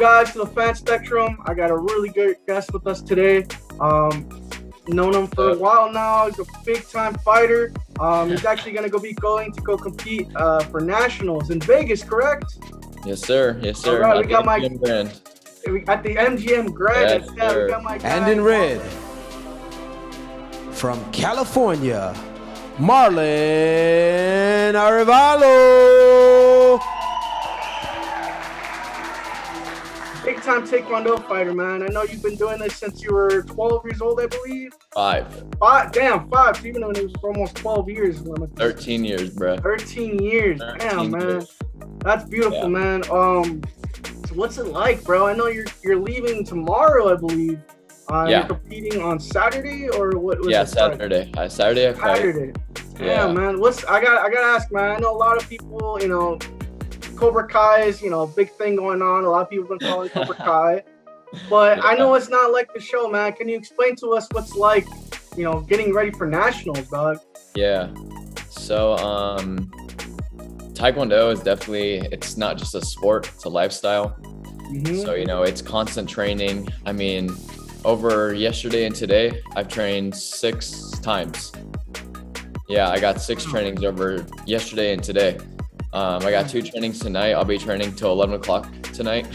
guys to the Fan Spectrum. I got a really good guest with us today. Known him for a while now. He's a big-time fighter. He's actually going to go compete for nationals in Vegas, correct? Yes, sir. Yes, sir. All right, we got MGM Grand. At the MGM Grand. Yes, We sir. got my guy. And in red, from California, Marlon Arevalo. Big-time Taekwondo fighter, man. I know you've been doing this since you were 12 years old, I believe. Five. Damn, five. So even when it was for almost 12 years. 13 years, bro. 13 years. 13 Damn, man. years. That's beautiful, Yeah. man. So what's it like, bro? I know you're leaving tomorrow, I believe. Yeah. You're competing on Saturday or what? Yeah, Saturday. Saturday I fight. Saturday. Yeah. Man. I gotta ask, man. I know a lot of people, Cobra Kai is, a big thing going on. A lot of people have been calling Cobra Kai. But I know it's not like the show, man. Can you explain to us what's like, getting ready for nationals, dog? Yeah. So, Taekwondo is it's not just a sport, it's a lifestyle. Mm-hmm. So, it's constant training. I mean, over yesterday and today, I've trained 6 times. Yeah, I got 6 trainings over yesterday and today. I got 2 trainings tonight. I'll be training till 11 o'clock tonight.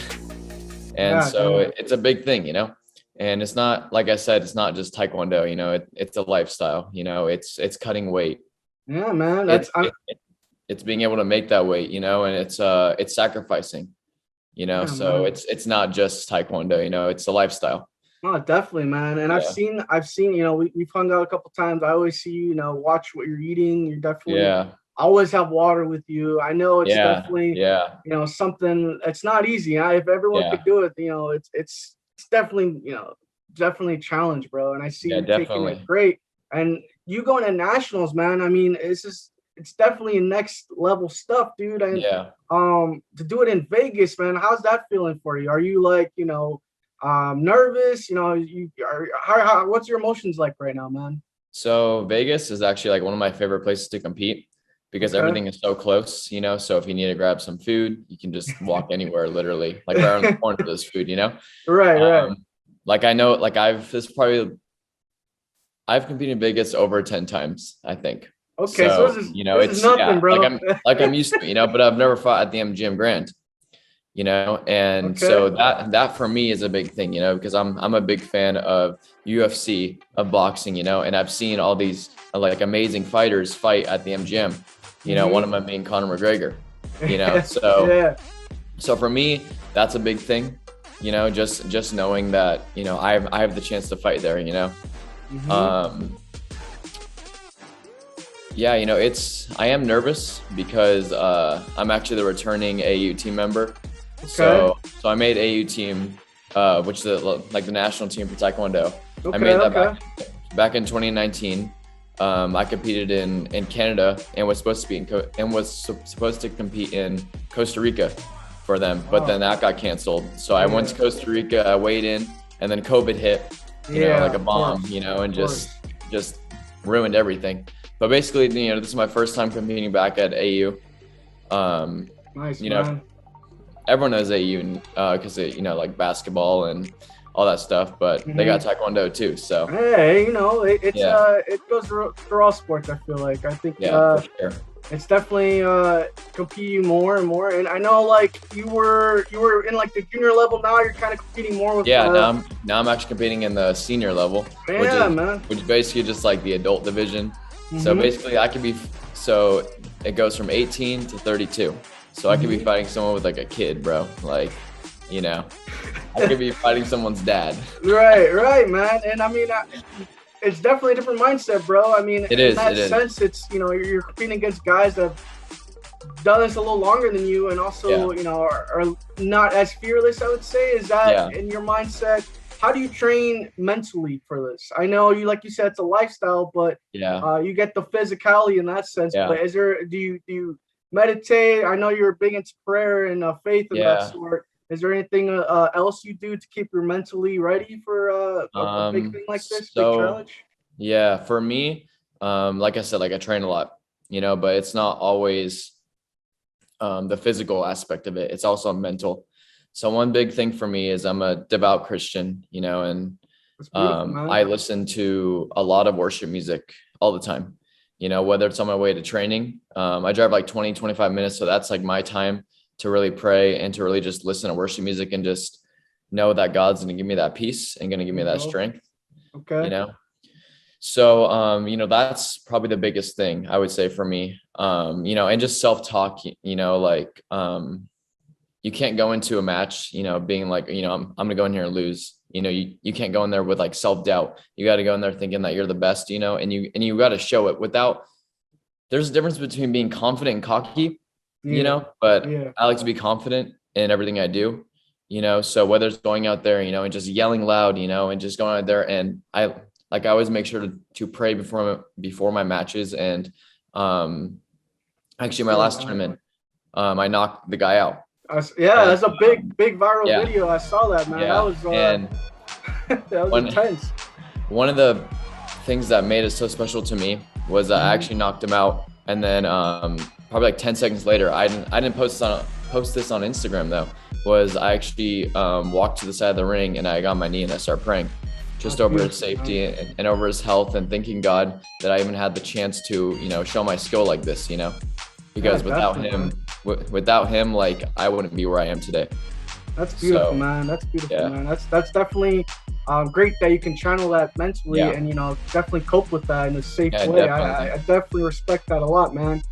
And it's a big thing, and it's not, like I said, it's not just Taekwondo, it's a lifestyle, it's cutting weight. Yeah, man. It's being able to make that weight, and it's sacrificing, Yeah, so man. it's not just Taekwondo, it's a lifestyle. Oh, definitely, man. And I've seen, we've hung out a couple times. I always see you, watch what you're eating. You're definitely always have water with you. I know it's definitely, something. It's not easy. If everyone could do it, it's definitely, definitely a challenge, bro. And I see you taking it great. And you going to nationals, man. I mean, it's definitely next level stuff, dude. And to do it in Vegas, man, how's that feeling for you? Are you like, nervous? What's your emotions like right now, man? So Vegas is actually like one of my favorite places to compete because everything is so close, so if you need to grab some food, you can just walk anywhere, literally, like right around the corner there's food, Right. Like I know, like I've competed in Vegas over 10 times, I think. Okay, so this is nothing, bro. Like I'm used to it, but I've never fought at the MGM Grand, and so that for me is a big thing, because I'm a big fan of UFC, of boxing, and I've seen all these like amazing fighters fight at the MGM, one of them being Conor McGregor, so for me that's a big thing, just knowing that I have the chance to fight there, I am nervous because I'm actually the returning AU team member. So I made AU team, which is like the national team for Taekwondo. I made that back in 2019. I competed in Canada and was supposed to compete in Costa Rica for them, but then that got canceled. So I went to Costa Rica, I weighed in, and then COVID hit, like a bomb, and just ruined everything. But basically, this is my first time competing back at AU. Nice, man. Everyone knows AU because like basketball and all that stuff, but they got Taekwondo too. So hey, it goes through all sports. I feel like I think for sure. It's definitely competing more and more. And I know like you were in like the junior level. Now you're kind of competing more with now I'm actually competing in the senior level, which is basically just like the adult division. So basically it goes from 18 to 32. So I could be fighting someone with like a kid, bro. Like, I could be fighting someone's dad. Right, man. And I mean, it's definitely a different mindset, bro. I mean, in that sense, it's, you're competing against guys that have done this a little longer than you and also, are not as fearless, I would say. Is that in your mindset? How do you train mentally for this? I know like you said, it's a lifestyle, but you get the physicality in that sense. But do you meditate? I know you're big into prayer and faith and that sort. Is there anything else you do to keep you mentally ready for a big thing like this, big challenge? Yeah, for me, like I said, like I train a lot, but it's not always the physical aspect of it. It's also mental. So one big thing for me is I'm a devout Christian, you know, and I listen to a lot of worship music all the time, you know, whether it's on my way to training. I drive like 20, 25 minutes. So that's like my time to really pray and to really just listen to worship music and just know that God's going to give me that peace and going to give me that strength. Okay. You know, so, you know, that's probably the biggest thing I would say for me, you know, and just self-talk, you know, like, you can't go into a match, you know, being like, you know, I'm going to go in here and lose. You know, you can't go in there with like self-doubt. You got to go in there thinking that you're the best, you know, and you got to show it without, there's a difference between being confident and cocky, you know, but I like to be confident in everything I do, you know, so whether it's going out there, you know, and just yelling loud, you know, and just going out there, and I always make sure to pray before my matches. And, actually my last tournament, I knocked the guy out. That's a big viral video. I saw that, man. That was that was intense. One of the things that made it so special to me was I actually knocked him out, and then probably like 10 seconds later, I didn't post this on Instagram though. Was I actually walked to the side of the ring and I got on my knee and I started praying, just over his safety and over his health, and thanking God that I even had the chance to, you know, show my skill like this, you know, because without him, like I wouldn't be where I am today. That's beautiful, man. That's beautiful, man. That's definitely great that you can channel that mentally and, you know, definitely cope with that in a safe way. I definitely respect that a lot, man.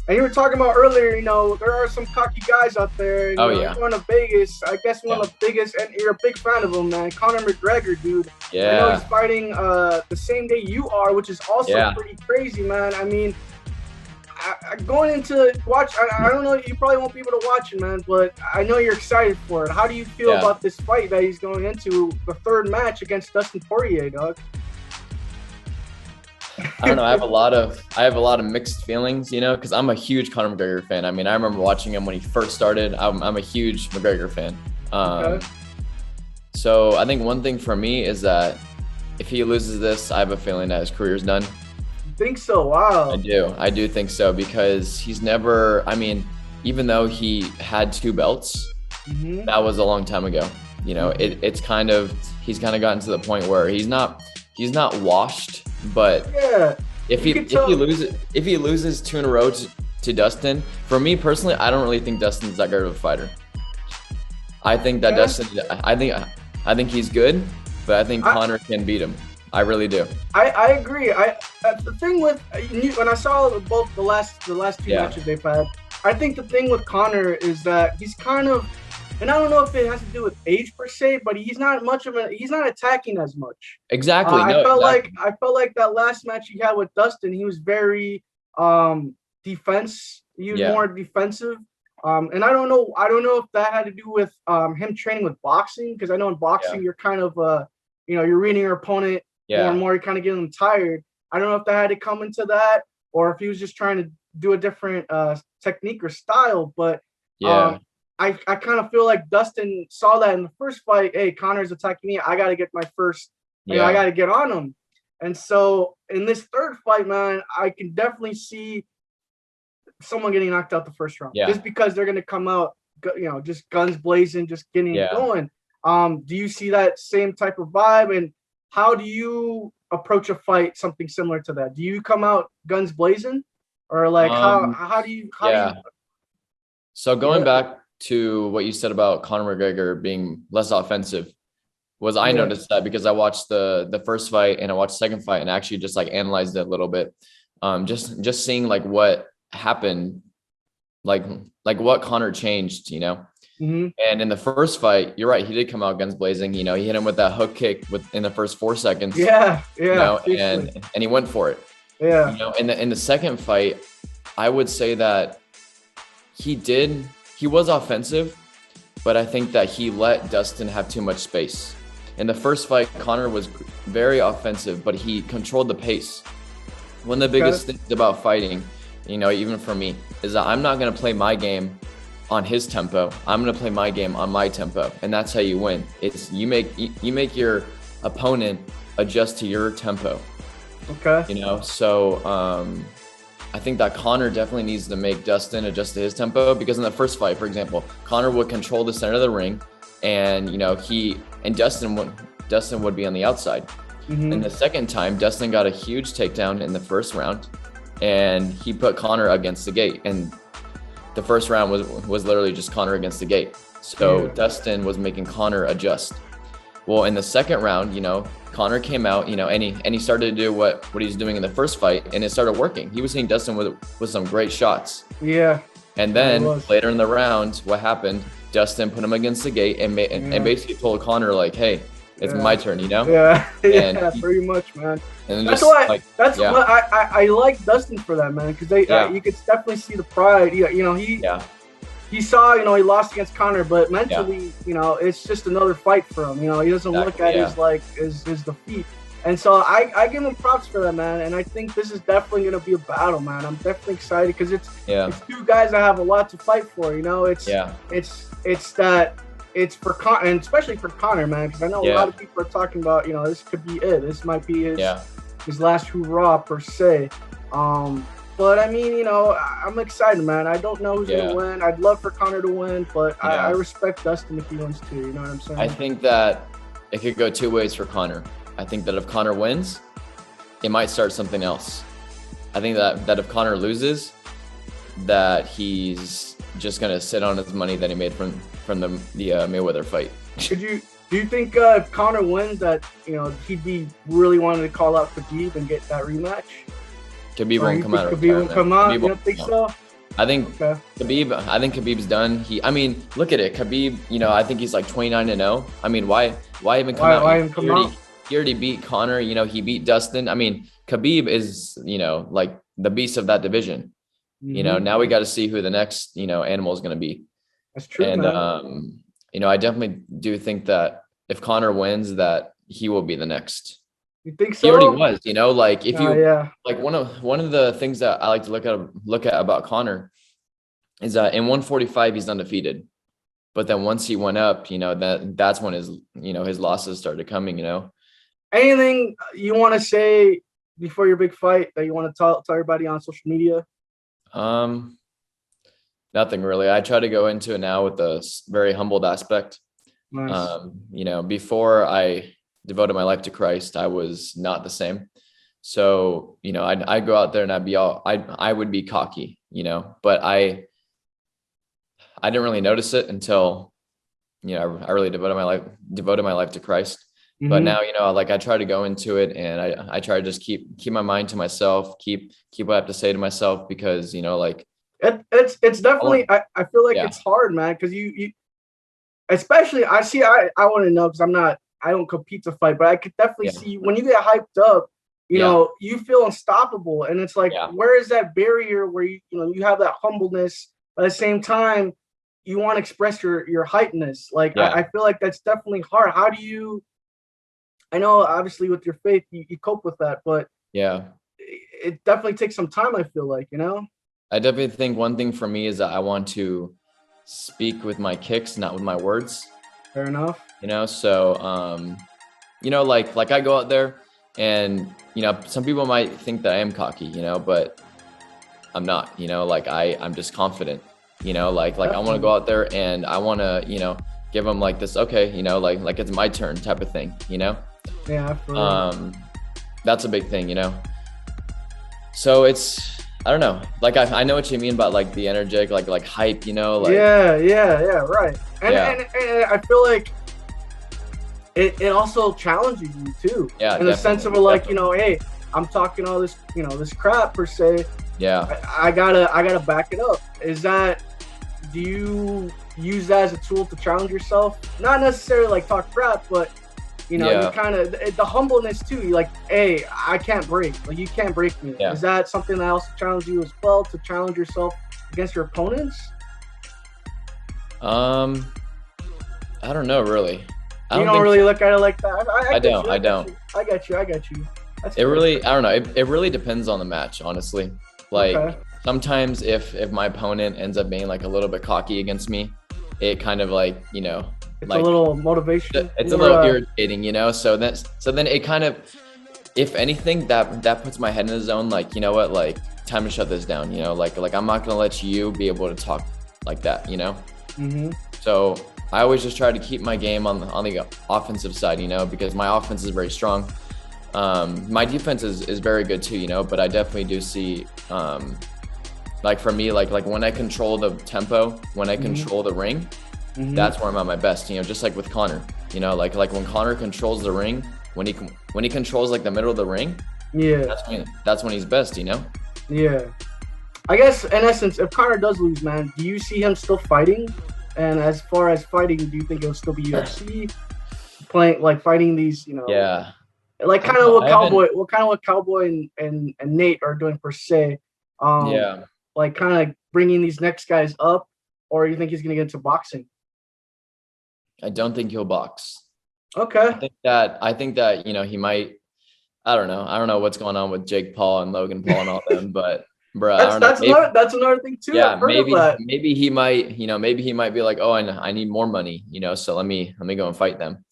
And you were talking about earlier, you know, there are some cocky guys out there. And, you're going to Vegas. I guess one of the biggest, and you're a big fan of him, man. Conor McGregor, dude. I know he's fighting the same day you are, which is also pretty crazy, man. I mean, going into watch, I don't know, you probably won't be able to watch it, man, but I know you're excited for it. How do you feel about this fight that he's going into, the third match against Dustin Poirier, dog? I don't know. I have a lot of mixed feelings, you know, because I'm a huge Conor McGregor fan. I mean, I remember watching him when he first started. I'm a huge McGregor fan. So I think one thing for me is that if he loses this, I have a feeling that his career's done. Think so? Wow. I do think so, because he's never, I mean, even though he had 2 belts, that was a long time ago. You know, he's kind of gotten to the point where he's not washed, but if he loses 2 in a row to Dustin, for me personally, I don't really think Dustin's that good of a fighter. I think that Dustin, I think he's good, but I think Conor can beat him. I really do. I agree. The thing with, when I saw both the last 2 matches they've had, I think the thing with Conor is that he's kind of, and I don't know if it has to do with age per se, but he's not attacking as much. Exactly. I felt like that last match he had with Dustin, he was very defense. He was more defensive. And I don't know if that had to do with him training with boxing, because I know in boxing you're kind of you know, you're reading your opponent more and more, you're kind of getting them tired. I don't know if that had to come into that, or if he was just trying to do a different technique or style. But I kind of feel like Dustin saw that in the first fight. Hey, Conor's attacking me. I got to get my first. You know, I got to get on him. And so in this third fight, man, I can definitely see someone getting knocked out the first round, just because they're going to come out, you know, just guns blazing, just getting it going. Do you see that same type of vibe? And how do you approach a fight, something similar to that? Do you come out guns blazing, or like how do you? So going back to what you said about Conor McGregor being less offensive, was I noticed that because I watched the first fight and I watched the second fight and actually just like analyzed it a little bit, just seeing like what happened, like what Conor changed, you know. And in the first fight, you're right, he did come out guns blazing. You know, he hit him with that hook kick in the first 4 seconds. You know, and he went for it. You know, in the second fight, I would say that he was offensive, but I think that he let Dustin have too much space. In the first fight, Conor was very offensive, but he controlled the pace. One of the biggest things about fighting, you know, even for me, is that I'm not going to play my game on his tempo. I'm going to play my game on my tempo, and that's how you win. It's you make your opponent adjust to your tempo. You know, so I think that Conor definitely needs to make Dustin adjust to his tempo, because in the first fight, for example, Conor would control the center of the ring, and Dustin would be on the outside. Mm-hmm. And the second time, Dustin got a huge takedown in the first round, and he put Conor against the gate. And the first round was literally just Conor against the gate. So Dustin was making Conor adjust. Well, in the second round, Conor came out, and he started to do what he was doing in the first fight, and it started working. He was hitting Dustin with some great shots. Yeah. And then later in the round, what happened? Dustin put him against the gate and basically told Conor, like, hey, it's my turn, Yeah, pretty much, man. And that's why I like Dustin for that, man, because you could definitely see the pride. He saw, he lost against Conor, but mentally, it's just another fight for him. He doesn't look at his defeat. And so I give him props for that, man. And I think this is definitely going to be a battle, man. I'm definitely excited because it's two guys that have a lot to fight for. It's for Conor, and especially for Conor, man, because I know a lot of people are talking about, this could be it. This might be his last hurrah per se. But I mean, I'm excited, man. I don't know who's gonna win. I'd love for Conor to win, but I respect Dustin if he wins too. You know what I'm saying? I think that it could go two ways for Conor. I think that if Conor wins, it might start something else. I think that if Conor loses, that he's just gonna sit on his money that he made from the Mayweather fight. Do you think if Conor wins that he'd be really wanting to call out Khabib and get that rematch? Khabib won't come out. Khabib won't come out. You don't think so? I think Khabib's done. Look at it. Khabib, I think he's like 29-0. I mean, why even come out? Why even come out? He already beat Conor. He beat Dustin. I mean, Khabib is like the beast of that division. Mm-hmm. Now we got to see who the next animal is going to be. That's true. And man. I definitely do think that if Conor wins, that he will be the next. You think so? He already was, like if like one of the things that I like to look at about Conor is that in 145 he's undefeated, but then once he went up, that's when his his losses started coming. Anything you want to say before your big fight that you want to tell everybody on social media? Nothing really. I try to go into it now with a very humbled aspect. Nice. Before I devoted my life to Christ, I was not the same. So, I'd go out there and I would be cocky, but I didn't really notice it until, I really devoted my life to Christ. Mm-hmm. But now, I try to go into it and I try to just keep my mind to myself, keep what I have to say to myself, because, it's definitely, I feel like it's hard, man. Cause you especially I want to know, cause I don't compete to fight, but I could definitely see when you get hyped up, you feel unstoppable. And it's like, where is that barrier where you have that humbleness, but at the same time, you want to express your hypeness. Like, I feel like that's definitely hard. How do you, I know obviously with your faith, you cope with that, but it definitely takes some time. I feel like, I definitely think one thing for me is that I want to speak with my kicks, not with my words. Fair enough. So, like I go out there and, some people might think that I am cocky, but I'm not, I'm just confident, like I want to go out there and I want to, give them like this, okay, like it's my turn type of thing, Yeah. That's a big thing, So I don't know. Like I know what you mean about like the energetic, like hype, like right. And I feel like it also challenges you too. Yeah. In the sense of like, hey, I'm talking all this, this crap per se. Yeah. I gotta back it up. Do you use that as a tool to challenge yourself? Not necessarily like talk crap, but you kind of the humbleness too. You're like, hey, I can't break. Like you can't break me. Yeah. Is that something that also challenges you as well, to challenge yourself against your opponents? I don't know, really. You don't really look at it like that. I don't. I got you. I don't know. It really depends on the match, honestly. Like sometimes if my opponent ends up being like a little bit cocky against me, it kind of like, it's like a little motivation. It's a little irritating, So then it kind of, if anything, that puts my head in the zone. Like, you know what? Like time to shut this down, you know, like I'm not gonna let you be able to talk like that, you know. So I always just try to keep my game on the offensive side, you know, because my offense is very strong. My defense is very good too, you know, but I definitely do see, like for me, like when I control the tempo, when I control the ring, that's where I'm at my best, you know, just like with Connor, you know, like when Connor controls the ring, when he controls like the middle of the ring, that's when he's best, you know. I guess in essence, if Connor does lose, man, do you see him still fighting? And as far as fighting, do you think it'll still be UFC playing, like fighting these, you know, like kind of what Cowboy and Nate are doing per se, like kind of bringing these next guys up, or you think he's gonna get into boxing? I don't think he'll box. Okay. I think that, you know, he might. I don't know what's going on with Jake Paul and Logan Paul and all them, but bro, that's another thing too. Yeah, maybe he might, you know, maybe he might be like, oh, I need more money, you know, so let me go and fight them,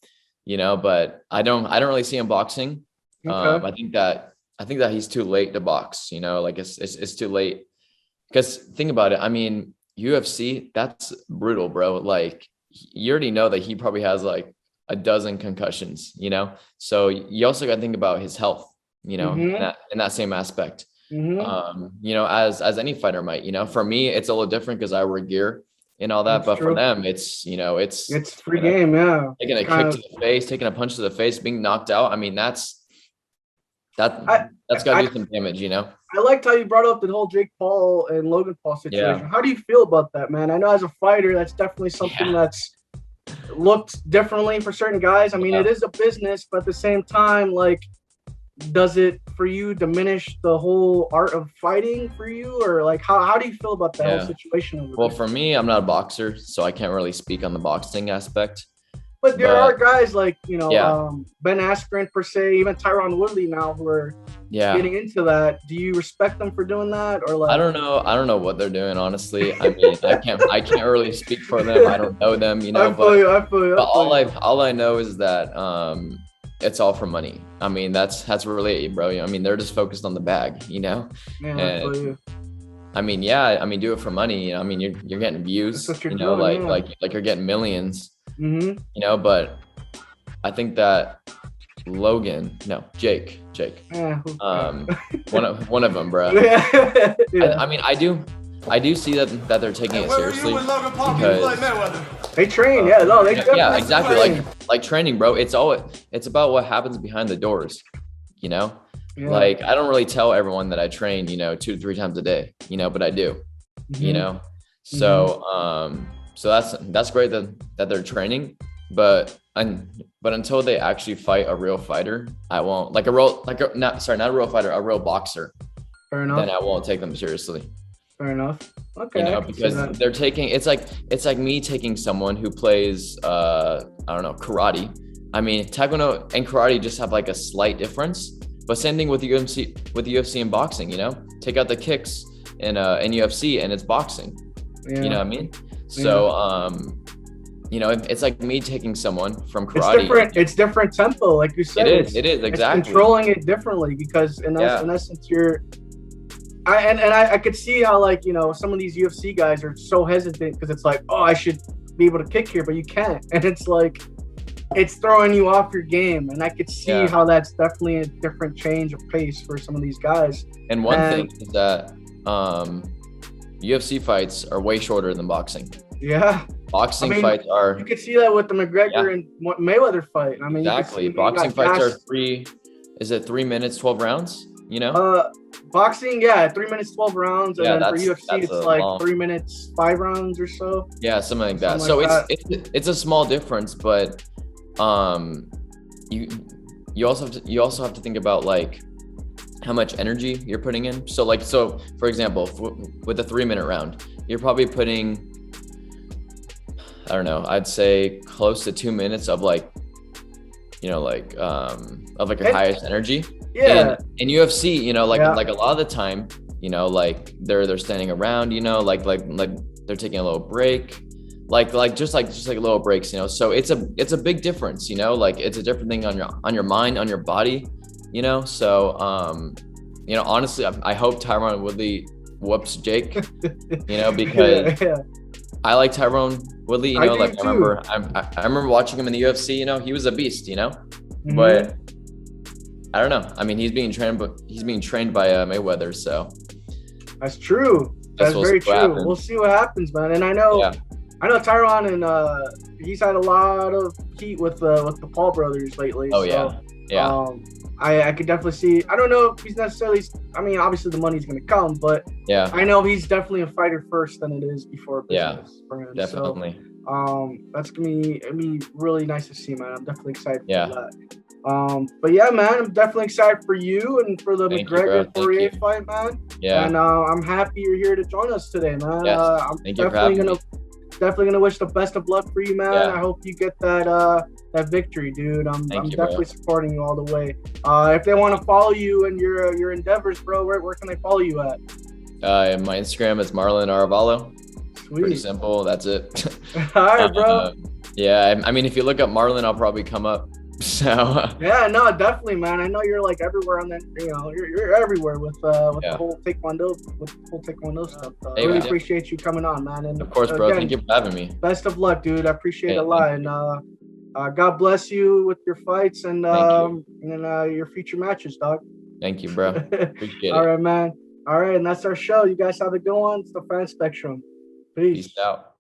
you know. But I don't really see him boxing. Okay. I think that he's too late to box, you know, like it's too late, because think about it. I mean, UFC, that's brutal, bro. Like you already know that he probably has like a dozen concussions, you know, so you also got to think about his health, you know, in that same aspect. You know, as any fighter might, you know, for me, it's a little different because I wear gear and all that, that's but true. For them, it's, you know, it's free game. Yeah. Taking a kick to the face, taking a punch to the face, being knocked out. I mean, that's got to do some damage, you know. I liked how you brought up the whole Jake Paul and Logan Paul situation. How do you feel about that, man? I know as a fighter, that's definitely something that's looked differently for certain guys. I mean, it is a business, but at the same time, like, does it for you diminish the whole art of fighting for you, or like how do you feel about that whole situation? Well, for me, I'm not a boxer, so I can't really speak on the boxing aspect. But there are guys like, you know, Ben Askren per se, even Tyron Woodley now, who are getting into that. Do you respect them for doing that, or like? I don't know what they're doing, honestly. I mean, I can't really speak for them. I don't know them, you know. I feel you. But all I know is that it's all for money. I mean, that's really it, bro. I mean, they're just focused on the bag, you know. Yeah, I feel you. I mean, do it for money. You know, I mean, you're getting views, you know, doing, like you're getting millions. You know, but I think that Jake, one of them, bro. I mean, I do see that they're taking it seriously because they train. They exactly train. like training, bro. It's about what happens behind the doors, you know. Like I don't really tell everyone that I train, you know, 2 to 3 times a day, you know, but I do, you know. So so that's great that they're training, but until they actually fight a real fighter, I won't not a real fighter, a real boxer. Fair enough. Then I won't take them seriously. Fair enough. Okay. You know, because they're taking it's like me taking someone who plays I don't know, karate. I mean, taekwondo and karate just have like a slight difference, but same thing with UFC and boxing. You know, take out the kicks in UFC and it's boxing. You know what I mean? So, you know, it's like me taking someone from karate. It's different tempo, like you said. It is exactly. It's controlling it differently because in essence, I could see how, like, you know, some of these UFC guys are so hesitant because it's like, oh, I should be able to kick here, but you can't, and it's like it's throwing you off your game, and I could see how that's definitely a different change of pace for some of these guys. And one thing is that UFC fights are way shorter than boxing. Yeah. Boxing fights are. You could see that with the McGregor and Mayweather fight. I mean, exactly. Boxing fights are 3 minutes, 12 rounds, you know? Boxing, 3 minutes, 12 rounds. And then for UFC, it's like 3 minutes, 5 rounds or so. Yeah, something like that. So it's a small difference, but you also have to think about like how much energy you're putting in. So for example, with a 3-minute round, you're probably putting, I don't know, I'd say close to 2 minutes of like, you know, like of like your highest energy. Yeah. In UFC, you know, like a lot of the time, you know, like they're standing around, you know, like they're taking a little break, like just like little breaks, you know. So it's a big difference, you know, like it's a different thing on your mind, on your body, you know. So honestly, I hope Tyron Woodley whoops Jake, because I like Tyron Woodley, I remember watching him in the UFC, he was a beast, but I don't know. I mean, he's being trained by Mayweather, so. That's true. That's very true. We'll see what happens, man. And I know Tyron, and he's had a lot of heat with the Paul brothers lately. Oh, yeah. I could definitely see. I don't know if he's necessarily. I mean, obviously the money's going to come, but I know he's definitely a fighter first than it is before business for him. Definitely. So, that's gonna be really nice to see, man. I'm definitely excited for that. But yeah, man, I'm definitely excited for you and for the McGregor Poirier fight, man. Yeah. And I'm happy you're here to join us today, man. Yes. I'm definitely gonna wish the best of luck for you, man. I hope you get that victory, dude. I'm definitely supporting you all the way. If they want to follow you and your endeavors, bro, where can they follow you at? My Instagram is Marlon Arevalo. Sweet. Pretty simple. That's it. All right, bro. I mean, if you look up Marlon, I'll probably come up. So. Yeah, no, definitely, man. I know you're like everywhere on that. You're everywhere with the whole taekwondo stuff. I really appreciate you coming on, man. And of course, bro. Again, thank you for having me. Best of luck, dude. I appreciate it a lot, and God bless you with your fights and your future matches, dog. Thank you, bro. Appreciate it. All right, man. All right, and that's our show. You guys have a good one. It's the Fan Spectrum. Peace out.